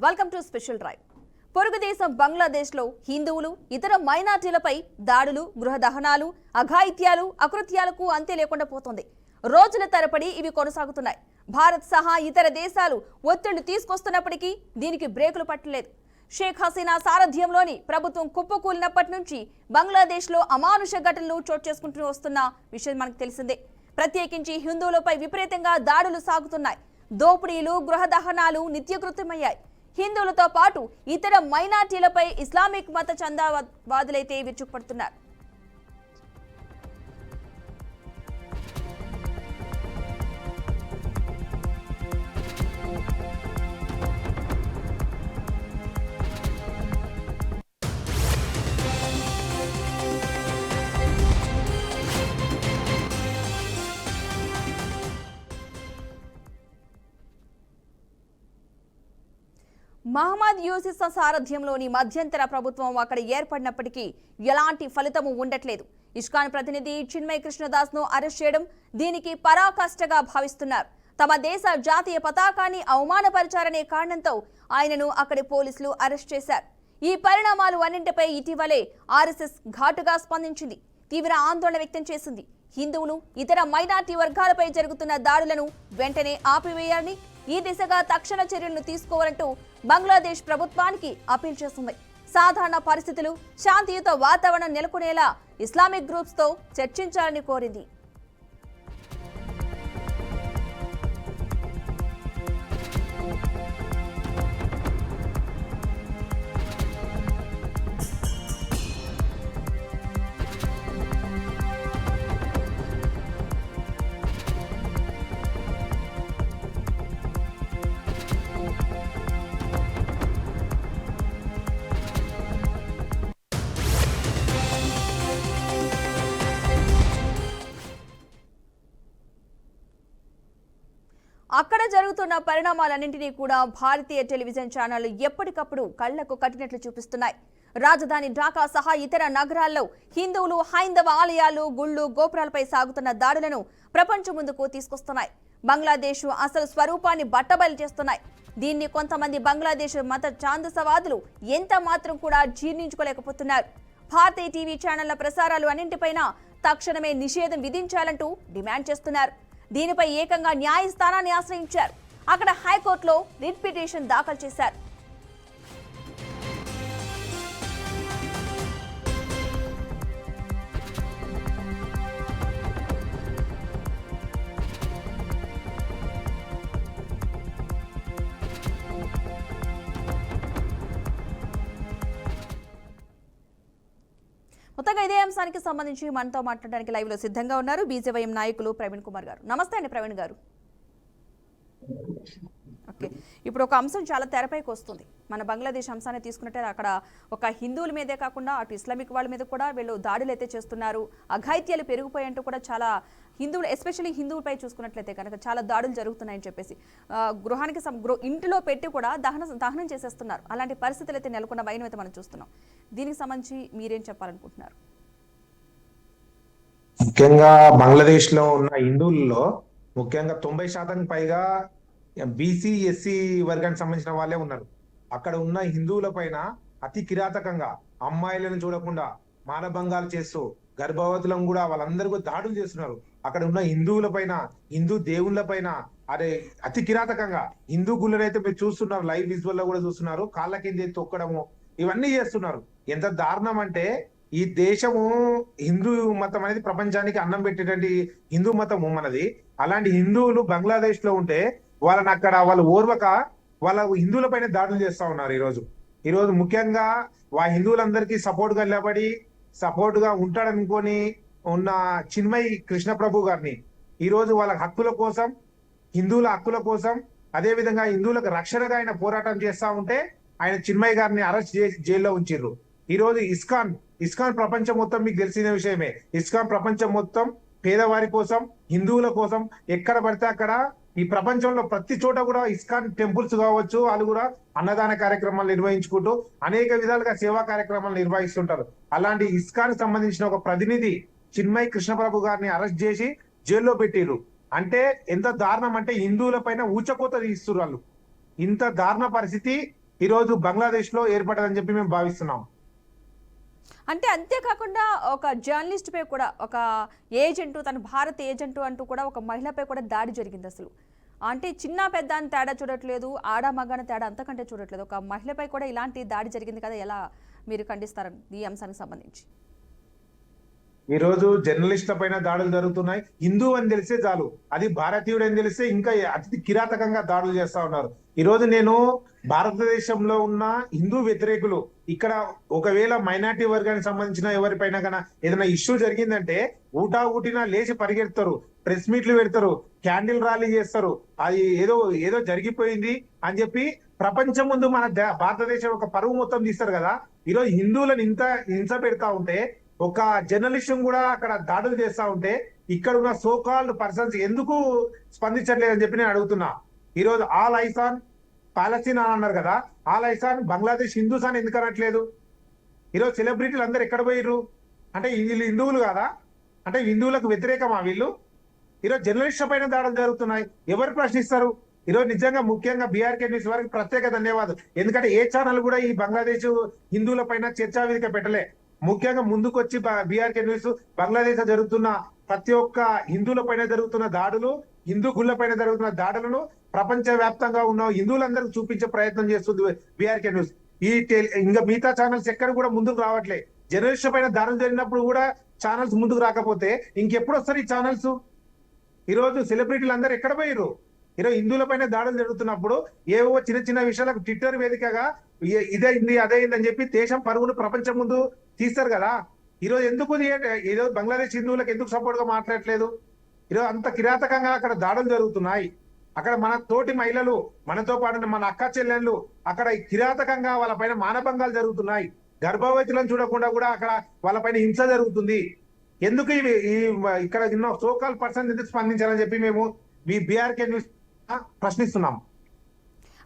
Welcome to special drive. పొరుగు దేశం బంగ్లాదేశ్లో హిందువులు ఇతర మైనార్టీలపై దాడులు, గృహ దహనాలు, అఘాయిత్యాలు, అకృత్యాలకు అంతే లేకుండా పోతుంది. రోజుల తరబడి ఇవి కొనసాగుతున్నాయి. భారత్ సహా ఇతర దేశాలు ఒత్తిళ్లు తీసుకొస్తున్నప్పటికీ దీనికి బ్రేకులు పట్టలేదు. షేక్ హసీనా సారథ్యంలోని ప్రభుత్వం కుప్పకూలినప్పటి నుంచి బంగ్లాదేశ్లో అమానుష ఘటనలు చోటు చేసుకుంటూ వస్తున్న విషయం మనకు తెలిసిందే. ప్రత్యేకించి హిందువులపై విపరీతంగా దాడులు సాగుతున్నాయి. దోపిడీలు, గృహ దహనాలు నిత్యకృతమయ్యాయి. హిందువులతో పాటు ఇతర మైనార్టీలపై ఇస్లామిక్ మత చందావాదులైతే విరుచుకుపడుతున్నారు. మహమ్మద్ యూసిఫ్ సారథ్యంలోని మధ్యంతర ప్రభుత్వం అక్కడ ఏర్పడినప్పటికీ ఎలాంటి ఫలితము ఉండట్లేదు. ఇస్కాన్ ప్రతినిధి చిన్మయ్ కృష్ణదాస్ ను అరెస్ట్ చేయడం దీనికి పరాకాష్ఠగా భావిస్తున్నారు. తమ దేశ జాతీయ పతాకాన్ని అవమానపరిచారనే కారణంతో ఆయనను అక్కడి పోలీసులు అరెస్ట్ చేశారు. ఈ పరిణామాలు అన్నింటిపై ఇటీవలే ఆర్ఎస్ఎస్ ఘాటుగా స్పందించింది. తీవ్ర ఆందోళన వ్యక్తం చేసింది. హిందువులు, ఇతర మైనార్టీ వర్గాలపై జరుగుతున్న దాడులను వెంటనే ఆపివేయాలని, ఈ దిశగా తక్షణ చర్యలను తీసుకోవాలంటూ బంగ్లాదేశ్ ప్రభుత్వానికి అప్పీల్ చేస్తుంది. సాధారణ పరిస్థితులు, శాంతియుత వాతావరణం నెలకొనేలా ఇస్లామిక్ గ్రూప్స్ తో చర్చించాలని కోరింది. అక్కడ జరుగుతున్న పరిణామాలన్నింటినీ కూడా భారతీయ టెలివిజన్ ఛానళ్లు ఎప్పటికప్పుడు కళ్లకు కట్టినట్లు చూపిస్తున్నాయి. రాజధాని ఢాకా సహా ఇతర నగరాల్లో హిందువులు, హైందవ ఆలయాలు, గుళ్ళు, గోపురాలపై సాగుతున్న దాడులను ప్రపంచం ముందుకు తీసుకొస్తున్నాయి. బంగ్లాదేశ్ అసలు స్వరూపాన్ని బట్టబయలు చేస్తున్నాయి. దీన్ని కొంతమంది బంగ్లాదేశ్ మత ఛాందసవాదులు ఎంత మాత్రం కూడా జీర్ణించుకోలేకపోతున్నారు. భారతీయ టీవీ ఛానళ్ల ప్రసారాలు అన్నింటిపైన తక్షణమే నిషేధం విధించాలంటూ డిమాండ్ చేస్తున్నారు. దీనిపై ఏకంగా న్యాయస్థానాన్ని ఆశ్రయించారు. అక్కడ హైకోర్టులో రిట్ పిటిషన్ దాఖలు చేశారు. మొత్తంగా ఇదే అంశానికి సంబంధించి మనతో మాట్లాడడానికి లైవ్ లో సిద్ధంగా ఉన్నారు బీజేవైఎం నాయకులు ప్రవీణ్ కుమార్ గారు. నమస్తే అండి ప్రవీణ్ గారు. ఓకే, ఇప్పుడు ఒక అంశం చాలా తెరపైకి వస్తుంది. మన బంగ్లాదేశ్ అంశాన్ని తీసుకున్నట్టే అక్కడ ఒక హిందువుల మీదే కాకుండా అటు ఇస్లామిక్ వాళ్ళ మీద కూడా వీళ్ళు దాడులు అయితే చేస్తున్నారు. అఘాయిత్యాలు పెరిగిపోయంటూ కూడా చాలా హిందువులు, ఎస్పెషల్లీ హిందువులపై చూసుకున్నట్లయితే కనుక చాలా దాడులు జరుగుతున్నాయని చెప్పేసి గృహానికి ఇంటిలో పెట్టి కూడా దహనం చేసేస్తున్నారు. అలాంటి పరిస్థితులు అయితే నెలకొన్న భయం అయితే మనం చూస్తున్నాం. దీనికి సంబంధించి మీరేం చెప్పాలనుకుంటున్నారు? ముఖ్యంగా బంగ్లాదేశ్ లో ఉన్న హిందువుల్లో ముఖ్యంగా 90% పైగా బీసీ, ఎస్సీ వర్గానికి సంబంధించిన వాళ్ళే ఉన్నారు. అక్కడ ఉన్న హిందువుల పైన అతి కిరాతకంగా అమ్మాయిలను చూడకుండా మానభంగాలు చేస్తూ గర్భవతులను కూడా వాళ్ళందరూ దాడులు చేస్తున్నారు. అక్కడ ఉన్న హిందువుల పైన, హిందూ దేవుళ్ళ పైన అతి కిరాతకంగా హిందూ గుళ్ళనైతే మీరు చూస్తున్నారు, లైవ్ విజువల్ లో కూడా చూస్తున్నారు, కాళ్ళ కింద తొక్కడము ఇవన్నీ చేస్తున్నారు. ఎంత దారుణం అంటే ఈ దేశము హిందూ మతం అనేది ప్రపంచానికి అన్నం పెట్టేటువంటి హిందూ మతము మనది. అలాంటి హిందువులు బంగ్లాదేశ్ లో ఉంటే వాళ్ళని అక్కడ వాళ్ళు ఓర్వక వాళ్ళ హిందువుల పైన దాడులు చేస్తా ఉన్నారు. ఈరోజు ముఖ్యంగా హిందువులందరికీ సపోర్ట్ గా నిలబడి సపోర్ట్ గా ఉంటాడనుకొని ఉన్న చిన్మయ్ కృష్ణ ప్రభు గారిని ఈరోజు వాళ్ళ హక్కుల కోసం, హిందువుల హక్కుల కోసం, అదే విధంగా హిందువులకు రక్షణగా ఆయన పోరాటం చేస్తా ఉంటే ఆయన చిన్మయ్ గారిని అరెస్ట్ చేసి జైల్లో ఉంచిర్రు. ఈ రోజు ఇస్కాన్ ప్రపంచం మొత్తం మీకు తెలిసిన విషయమే. ఇస్కాన్ ప్రపంచం మొత్తం పేదవారి కోసం, హిందువుల కోసం ఎక్కడ పడితే అక్కడ ఈ ప్రపంచంలో ప్రతి చోట కూడా ఇస్కాన్ టెంపుల్స్ కావచ్చు, వాళ్ళు కూడా అన్నదాన కార్యక్రమాలు నిర్వహించుకుంటూ అనేక విధాలుగా సేవా కార్యక్రమాలు నిర్వహిస్తుంటారు. అలాంటి ఇస్కాన్ సంబంధించిన ఒక ప్రతినిధి చిన్మయ్ కృష్ణప్రభు గారిని అరెస్ట్ చేసి జైల్లో పెట్టిరు. అంటే ఎంత దారుణం అంటే హిందువుల పైన ఊచకోత తీస్తున్నారు వాళ్ళు. ఇంత దారుణ పరిస్థితి ఈ రోజు బంగ్లాదేశ్ లో ఏర్పడదని చెప్పి మేము భావిస్తున్నాం. అంటే అంతేకాకుండా ఒక జర్నలిస్ట్ పై కూడా ఒక ఏజెంట్, తన భారత్ ఏజెంట్ అంటూ కూడా ఒక మహిళపై కూడా దాడి జరిగింది. అసలు అంటే చిన్న పెద్ద అని తేడా చూడట్లేదు, ఆడ మగాన తేడా అంతకంటే చూడట్లేదు. ఒక మహిళపై కూడా ఇలాంటి దాడి జరిగింది కదా, ఎలా మీరు ఖండిస్తారు ఈ అంశానికి సంబంధించి? ఈ రోజు జర్నలిస్టుల పైన దాడులు జరుగుతున్నాయి. హిందూ అని తెలిస్తే చాలు, అది భారతీయుడు అని తెలిస్తే ఇంకా అతి కిరాతకంగా దాడులు చేస్తా ఉన్నారు. ఈ రోజు నేను భారతదేశంలో ఉన్న హిందూ వ్యతిరేకులు ఇక్కడ ఒకవేళ మైనార్టీ వర్గానికి సంబంధించిన ఎవరిపైన కన్నా ఏదైనా ఇష్యూ జరిగిందంటే ఊటినా లేచి పరిగెడతారు, ప్రెస్ మీట్లు పెడతారు, క్యాండిల్ ర్యాలీ చేస్తారు. అది ఏదో ఏదో జరిగిపోయింది అని చెప్పి ప్రపంచం ముందు మన భారతదేశం ఒక పరువు మొత్తం తీస్తారు కదా. ఈరోజు హిందువులను ఇంత హింస పెడతా ఉంటే, ఒక జర్నలిస్ట్ కూడా అక్కడ దాడులు చేస్తా ఉంటే ఇక్కడ ఉన్న సోకాల్డ్ పర్సన్స్ ఎందుకు స్పందించట్లేదని చెప్పి నేను అడుగుతున్నా. ఈరోజు ఆల్ ఐసాన్ పాలస్తీన్ అని అన్నారు కదా, ఆల్ ఐసాన్ బంగ్లాదేశ్ హిందూస్ అని ఎందుకు అనట్లేదు? ఈరోజు సెలబ్రిటీలు అందరు ఎక్కడ పోయిర్రు? అంటే వీళ్ళు హిందువులు కాదా? అంటే హిందువులకు వ్యతిరేకమా వీళ్ళు? ఈరోజు జర్నలిస్టుల పైన దాడులు జరుగుతున్నాయి, ఎవరు ప్రశ్నిస్తారు? ఈరోజు నిజంగా ముఖ్యంగా బీఆర్కే న్యూస్ వారికి ప్రత్యేక ధన్యవాదాలు. ఎందుకంటే ఏ ఛానల్ కూడా ఈ బంగ్లాదేశ్ హిందువుల పైన చర్చా వేదిక పెట్టలే. ముఖ్యంగా ముందుకొచ్చి బీఆర్కే న్యూస్ బంగ్లాదేశ్ జరుగుతున్న ప్రతి ఒక్క హిందువుల పైన జరుగుతున్న దాడులు, హిందూ గుళ్ళ పైన జరుగుతున్న దాడులను ప్రపంచ వ్యాప్తంగా ఉన్న హిందువులందరికీ చూపించే ప్రయత్నం చేస్తుంది బీఆర్కే న్యూస్. ఇంకా మిగతా ఛానల్స్ ఎక్కడ కూడా ముందుకు రావట్లే. జర్నలిస్టుల పైన దాడులు జరిగినప్పుడు కూడా ఛానల్స్ ముందుకు రాకపోతే ఇంకెప్పుడు వస్తారు ఈ ఛానల్స్? ఈరోజు సెలబ్రిటీలు అందరూ ఎక్కడ పోయారు? ఈరోజు హిందువుల పైన దాడులు జరుగుతున్నప్పుడు ఏవో చిన్న చిన్న విషయాలకు ట్విట్టర్ వేదికగా ఇదైంది అదైంది అని చెప్పి దేశం పరుగును ప్రపంచం ముందు తీస్తారు కదా. ఈరోజు ఎందుకు ఈరోజు బంగ్లాదేశ్ హిందువులకు ఎందుకు సపోర్ట్ గా మాట్లాడట్లేదు? ఈరోజు అంత కిరాతకంగా అక్కడ దాడులు జరుగుతున్నాయి. అక్కడ మన తోటి మహిళలు, మనతో పాటు మన అక్క చెల్లెళ్ళు అక్కడ కిరాతకంగా వాళ్ళ పైన మానభంగాలు జరుగుతున్నాయి. గర్భవతులను చూడకుండా కూడా అక్కడ వాళ్ళ పైన హింస జరుగుతుంది. ఎందుకు ఇక్కడ ఉన్న సోకాల్ పర్సన్ ఎందుకు స్పందించాలని చెప్పి మేము మీ బీఆర్కే న్యూస్ ప్రశ్నిస్తున్నాం.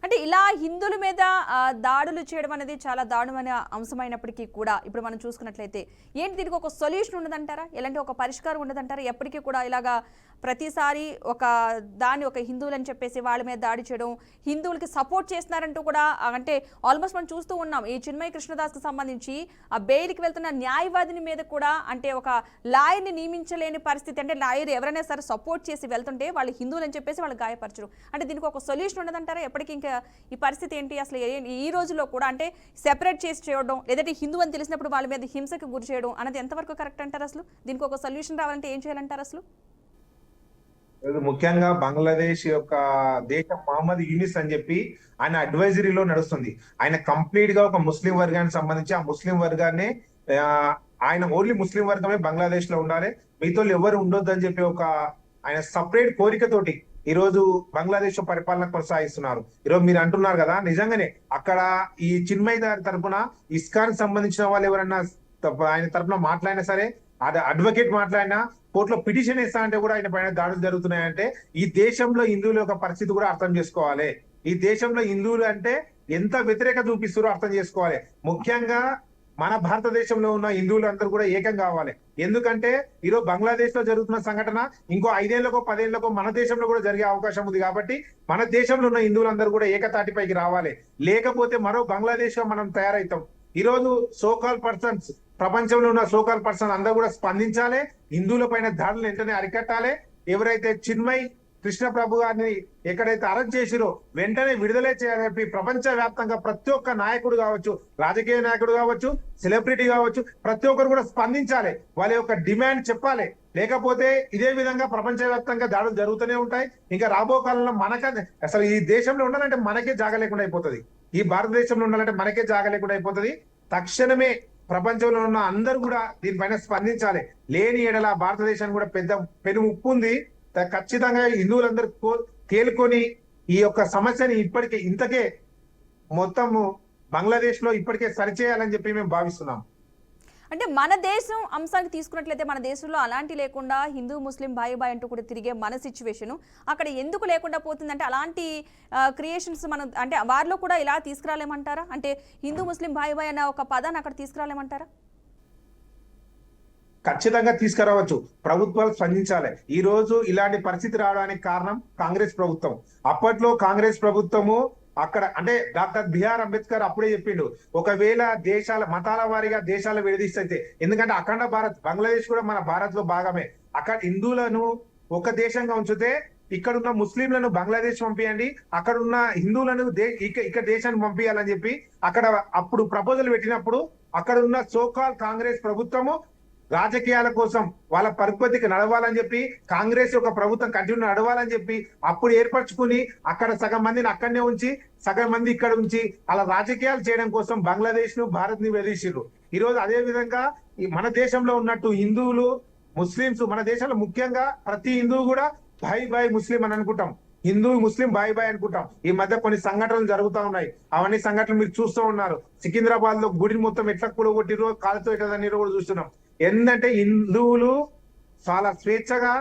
అంటే ఇలా హిందువుల మీద దాడులు చేయడం అనేది చాలా దారుణమైన అంశమైనప్పటికీ కూడా ఇప్పుడు మనం చూసుకున్నట్లయితే ఏంటి, దీనికి ఒక సొల్యూషన్ ఉండదంటారా? ఎలాంటి ఒక పరిష్కారం ఉండదంటారా? ఎప్పటికీ కూడా ఇలాగా ప్రతిసారి ఒక హిందువులు అని చెప్పేసి వాళ్ళ మీద దాడి చేయడం, హిందువులకి సపోర్ట్ చేస్తున్నారంటూ కూడా, అంటే ఆల్మోస్ట్ మనం చూస్తూ ఉన్నాం. ఈ చిన్మయ్ కృష్ణదాస్కి సంబంధించి ఆ బెయిల్కి వెళ్తున్న న్యాయవాదిని మీద కూడా అంటే ఒక లాయర్ని నియమించలేని పరిస్థితి. అంటే లాయర్ ఎవరైనా సరే సపోర్ట్ చేసి వెళ్తుంటే వాళ్ళు హిందువులు అని చెప్పేసి వాళ్ళు గాయపరచడం. అంటే దీనికి ఒక సొల్యూషన్ ఉండదంటారా? ఎప్పటికీ ఇంకా ఈ పరిస్థితి ఏంటి అసలు? ఈ రోజుల్లో కూడా అంటే సెపరేట్ చేసి చేయడం, లేదంటే హిందూ అని తెలిసినప్పుడు వాళ్ళ మీద హింసకు గురి చేయడం అనేది ఎంతవరకు కరెక్ట్ అంటారు? అసలు దీనికి ఒక సొల్యూషన్ రావాలంటే ఏం చేయాలంటారు అసలు? ముఖ్యంగా బంగ్లాదేశ్ యొక్క దేశం మహమ్మద్ యూనిస్ అని చెప్పి ఆయన అడ్వైజరీలో నడుస్తుంది. ఆయన కంప్లీట్ గా ఒక ముస్లిం వర్గానికి సంబంధించి ఆ ముస్లిం వర్గాన్ని ఆయన ఓన్లీ ముస్లిం వర్గమే బంగ్లాదేశ్ లో ఉండాలి, మిగతా ఎవరు ఉండొద్దు అని చెప్పి ఒక ఆయన సపరేట్ కోరికతోటి ఈ రోజు బంగ్లాదేశ్ పరిపాలన కొనసాగిస్తున్నారు. ఈరోజు మీరు అంటున్నారు కదా, నిజంగానే అక్కడ ఈ చిన్మయ్ గారి తరపున ఇస్కాన్ సంబంధించిన వాళ్ళు ఎవరన్నా ఆయన తరపున మాట్లాడినా సరే, అడ్వకేట్ మాట్లాడినా, కోర్టులో పిటిషన్ ఇస్తా అంటే కూడా ఆయన పైన దాడులు జరుగుతున్నాయంటే ఈ దేశంలో హిందువుల యొక్క పరిస్థితి కూడా అర్థం చేసుకోవాలి. ఈ దేశంలో హిందువులు అంటే ఎంత వ్యతిరేక చూపిస్తారో అర్థం చేసుకోవాలి. ముఖ్యంగా మన భారతదేశంలో ఉన్న హిందువులు అందరూ కూడా ఏకం కావాలి. ఎందుకంటే ఈరోజు బంగ్లాదేశ్ లో జరుగుతున్న సంఘటన ఇంకో 5 ఏళ్లకో 10 ఏళ్లకో మన దేశంలో కూడా జరిగే అవకాశం ఉంది. కాబట్టి మన దేశంలో ఉన్న హిందువులందరూ కూడా ఏకతాటిపైకి రావాలి. లేకపోతే మరో బంగ్లాదేశ్ లో మనం తయారవుతాం. ఈ రోజు సోకాల్ పర్సన్స్, ప్రపంచంలో ఉన్న సోకాల్ పర్సన్ అందరూ కూడా స్పందించాలి. హిందువుల పైన దాడులు వెంటనే అరికట్టాలి. ఎవరైతే చిన్మయ్ కృష్ణ ప్రభు గారిని ఎక్కడైతే అరెస్ట్ చేసిరో వెంటనే విడుదల చేయాలని చెప్పి ప్రపంచ వ్యాప్తంగా ప్రతి ఒక్క నాయకుడు కావచ్చు, రాజకీయ నాయకుడు కావచ్చు, సెలబ్రిటీ కావచ్చు, ప్రతి ఒక్కరు కూడా స్పందించాలి. వాళ్ళ యొక్క డిమాండ్ చెప్పాలి. లేకపోతే ఇదే విధంగా ప్రపంచ వ్యాప్తంగా దాడులు జరుగుతూనే ఉంటాయి. ఇంకా రాబో కాలంలో అసలు ఈ దేశంలో ఉండాలంటే మనకే జాగ లేకుండా అయిపోతుంది. ఈ భారతదేశంలో ఉండాలంటే మనకే జాగ లేకుండా అయిపోతుంది. తక్షణమే ప్రపంచంలో ఉన్న అందరూ కూడా దీనిపైన స్పందించాలి. లేని ఎడల భారతదేశానికి కూడా పెద్ద పెను ముప్పు ఉంది. ఖచ్చితంగా హిందువులందరూ తేలుకొని ఈ యొక్క సమస్యని ఇప్పటికే ఇంతకే మొత్తం బంగ్లాదేశ్ లో ఇప్పటికే సరిచేయాలని చెప్పి మేము భావిస్తున్నాం. అంటే మన దేశం అంశానికి తీసుకున్నట్లయితే మన దేశంలో అలాంటి లేకుండా హిందూ ముస్లిం బాయ్ అంటూ కూడా తిరిగే మన సిచ్యువేషన్ అక్కడ ఎందుకు లేకుండా పోతుందంటే అలాంటి క్రియేషన్స్ మనం అంటే వారిలో కూడా ఇలా తీసుకురాలేమంటారా? అంటే హిందూ ముస్లిం బాయ్ అన్న ఒక పదాన్ని అక్కడ తీసుకురాలేమంటారా? ఖచ్చితంగా తీసుకురావచ్చు. ప్రభుత్వాలు స్పందించాలి. ఈ రోజు ఇలాంటి పరిస్థితి రావడానికి కారణం కాంగ్రెస్ ప్రభుత్వం. అప్పట్లో కాంగ్రెస్ ప్రభుత్వము అక్కడ అంటే డాక్టర్ బిఆర్ అంబేద్కర్ అప్పుడే చెప్పిండు, ఒకవేళ దేశాల మతాల వారీగా దేశాలు విడదీస్తే, ఎందుకంటే అఖండ భారత్, బంగ్లాదేశ్ కూడా మన భారత్ లో భాగమే, అక్కడ హిందువులను ఒక దేశంగా ఉంచితే ఇక్కడ ఉన్న ముస్లింలను బంగ్లాదేశ్ పంపించండి, అక్కడ ఉన్న హిందువులను ఇక్కడ దేశానికి పంపించాలని చెప్పి అక్కడ అప్పుడు ప్రపోజల్ పెట్టినప్పుడు అక్కడ ఉన్న సోకాల్ కాంగ్రెస్ ప్రభుత్వము రాజకీయాల కోసం వాళ్ళ పరిపతికి నడవాలని చెప్పి, కాంగ్రెస్ యొక్క ప్రభుత్వం కంటిన్యూ నడవాలని చెప్పి అప్పుడు ఏర్పరచుకుని అక్కడ సగం మందిని అక్కడనే ఉంచి సగం మంది ఇక్కడ ఉంచి అలా రాజకీయాలు చేయడం కోసం బంగ్లాదేశ్ ను భారత్ ని వెలిసిర్రు. ఈ రోజు అదే విధంగా మన దేశంలో ఉన్నట్టు హిందువులు ముస్లింస్, మన దేశంలో ముఖ్యంగా ప్రతి హిందువు కూడా భాయ్ భాయ్ ముస్లిం అని అనుకుంటాం, హిందూ ముస్లిం బాయ్ బాయ్ అనుకుంటాం. ఈ మధ్య కొన్ని సంఘటనలు జరుగుతూ ఉన్నాయి, అవన్నీ సంఘటనలు మీరు చూస్తూ ఉన్నారు. సికింద్రాబాద్ లో గుడిని మొత్తం ఎట్లా కూడగొట్టిరో, కాలుతో ఎట్లా తన్నీరో కూడా చూస్తున్నాం. ఏంటంటే హిందువులు చాలా స్వేచ్ఛగా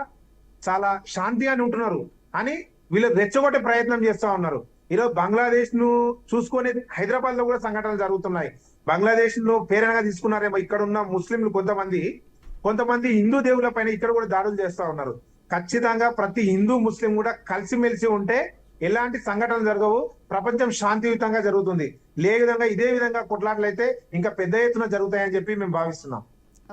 చాలా శాంతిగా ఉంటున్నారు అని వీళ్ళు రెచ్చగొట్టే ప్రయత్నం చేస్తా ఉన్నారు. ఈరోజు బంగ్లాదేశ్ ను చూసుకొని హైదరాబాద్ లో కూడా సంఘటనలు జరుగుతున్నాయి. బంగ్లాదేశ్ లో ప్రేరణగా తీసుకున్నారేమో ఇక్కడ ఉన్న ముస్లింలు కొంతమంది హిందూ దేవుల పైన ఇక్కడ కూడా దాడులు చేస్తా ఉన్నారు. ఖచ్చితంగా ప్రతి హిందూ ముస్లిం కూడా కలిసిమెలిసి ఉంటే ఎలాంటి సంఘటనలు జరగవు, ప్రపంచం శాంతియుతంగా జరుగుతుంది. ఇదే విధంగా కొట్లాటలైతే ఇంకా పెద్ద ఎత్తున జరుగుతాయని చెప్పి మేము భావిస్తున్నాం.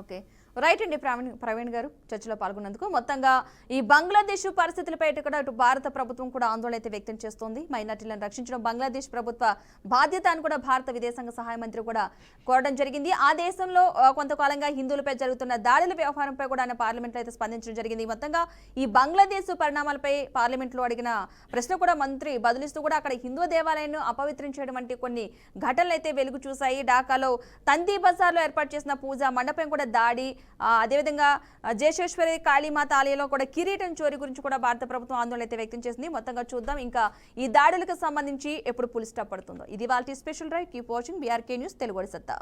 ఓకే, రైట్ అండి. ప్రవీణ్ గారు చర్చలో పాల్గొన్నందుకు. మొత్తంగా ఈ బంగ్లాదేశ్ పరిస్థితులపై కూడా ఇటు భారత ప్రభుత్వం కూడా ఆందోళన అయితే వ్యక్తం చేస్తోంది. మైనార్టీలను రక్షించడం బంగ్లాదేశ్ ప్రభుత్వ బాధ్యత అని కూడా భారత విదేశాంగ సహాయ మంత్రి కూడా కోరడం జరిగింది. ఆ దేశంలో కొంతకాలంగా హిందువులపై జరుగుతున్న దాడుల వ్యవహారంపై కూడా ఆయన పార్లమెంట్లో అయితే స్పందించడం జరిగింది. మొత్తంగా ఈ బంగ్లాదేశ్ పరిణామాలపై పార్లమెంట్లో అడిగిన ప్రశ్న కూడా మంత్రి బదులిస్తూ కూడా అక్కడ హిందూ దేవాలయాన్ని అపవిత్రించడం వంటి కొన్ని ఘటనలు అయితే వెలుగు చూశాయి. ఢాకాలో తందీ బజార్లో ఏర్పాటు చేసిన పూజా మండపం కూడా దాడి, అదేవిధంగా జేషేశ్వరి కాళీమాత ఆలయంలో కూడా కిరీటం చోరీ గురించి కూడా భారత ప్రభుత్వం ఆందోళన అయితే వ్యక్తం చేసింది. మొత్తంగా చూద్దాం ఇంకా ఈ దాడులకు సంబంధించి ఎప్పుడు పులి స్టాప్ పడుతుందో. ఇది వాళ్ళ special right. Keep watching BRK news Telugu సత్తా.